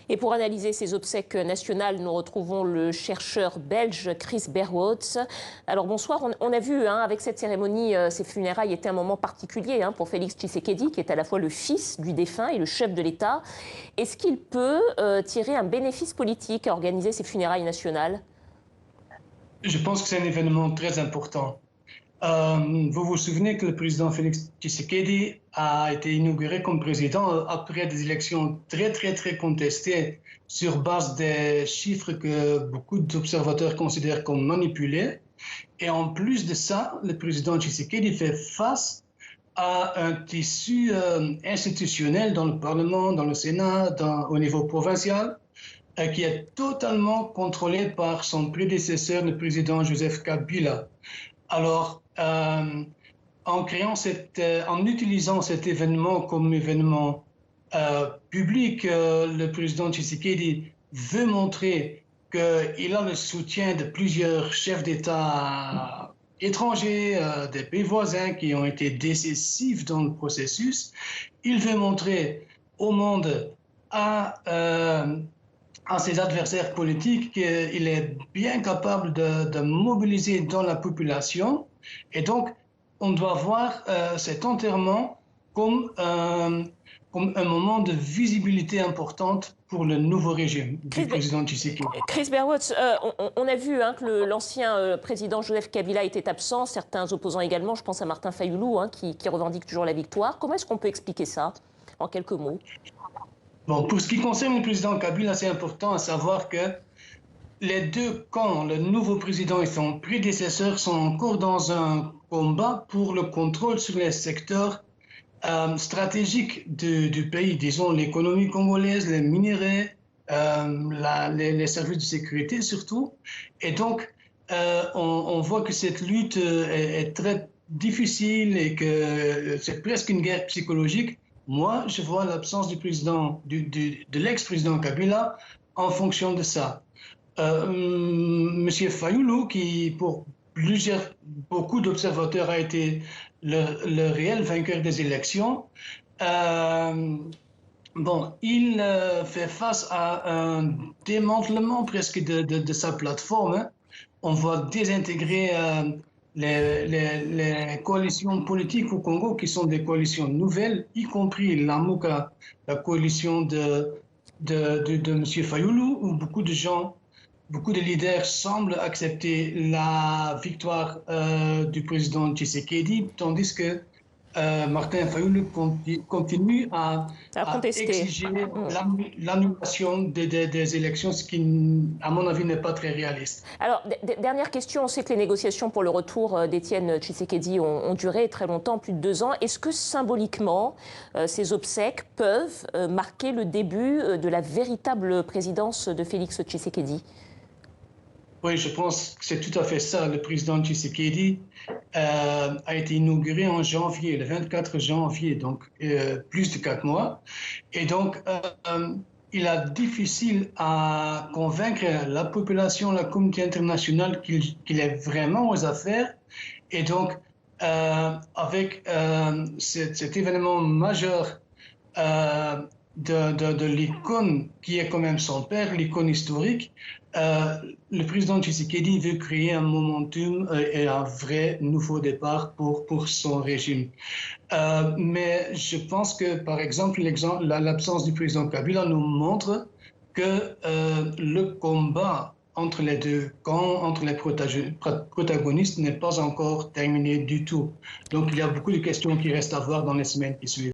Et pour analyser ces obsèques nationales, nous retrouvons le chercheur belge Chris Berwoods. Alors bonsoir, on a vu avec cette cérémonie, ces funérailles étaient un moment particulier pour Félix Tshisekedi, qui est à la fois le fils du défunt et le chef de l'État. Est-ce qu'il peut tirer un bénéfice politique à organiser ces funérailles nationales? Je pense que c'est un événement très important. Vous vous souvenez que le président Félix Tshisekedi a été inauguré comme président après des élections très contestées sur base des chiffres que beaucoup d'observateurs considèrent comme manipulés. Et en plus de ça, le président Tshisekedi fait face à un tissu institutionnel dans le Parlement, dans le Sénat, au niveau provincial, qui est totalement contrôlé par son prédécesseur, le président Joseph Kabila. Alors, en utilisant cet événement comme événement public, le président Tshisekedi veut montrer qu'il a le soutien de plusieurs chefs d'État étrangers, des pays voisins qui ont été décisifs dans le processus. Il veut montrer au monde, à ses adversaires politiques, qu'il est bien capable de mobiliser dans la population. Et donc, on doit voir cet enterrement comme un moment de visibilité importante pour le nouveau régime du président Tshisekedi. Chris Berwoods, on a vu que l'ancien président Joseph Kabila était absent, certains opposants également, je pense à Martin Fayulu, qui revendique toujours la victoire. Comment est-ce qu'on peut expliquer ça, en quelques mots? Bon, pour ce qui concerne le président Kabila, c'est important à savoir que les deux camps, le nouveau président et son prédécesseur, sont encore dans un combat pour le contrôle sur les secteurs stratégiques du pays, disons l'économie congolaise, les minéraux, les services de sécurité surtout. Et donc, on voit que cette lutte est très difficile et que c'est presque une guerre psychologique. Moi, je vois l'absence du président, de l'ex-président Kabila en fonction de ça. Monsieur Fayulu, qui pour beaucoup d'observateurs a été le réel vainqueur des élections, il fait face à un démantèlement presque de sa plateforme. On voit désintégrer les coalitions politiques au Congo, qui sont des coalitions nouvelles, y compris la MOUCA, la coalition de M. Fayulu, où beaucoup de leaders semblent accepter la victoire du président Tshisekedi, tandis que Martin Fayulu continue à exiger l'annulation des élections, ce qui, à mon avis, n'est pas très réaliste. Alors, dernière question, on sait que les négociations pour le retour d'Étienne Tshisekedi ont duré très longtemps, plus de 2 ans. Est-ce que symboliquement, ces obsèques peuvent marquer le début de la véritable présidence de Félix Tshisekedi? Oui, je pense que c'est tout à fait ça. Le président Tshisekedi a été inauguré en janvier, le 24 janvier, donc plus de 4 mois. Et donc, il est difficile à convaincre la population, la communauté internationale qu'il est vraiment aux affaires. Et donc, avec cet événement majeur de l'icône qui est quand même son père, l'icône historique, le président Tshisekedi veut créer un momentum et un vrai nouveau départ pour son régime. Mais je pense que, par exemple, l'absence du président Kabila nous montre que le combat entre les deux camps, entre les protagonistes, n'est pas encore terminé du tout. Donc il y a beaucoup de questions qui restent à voir dans les semaines qui suivent.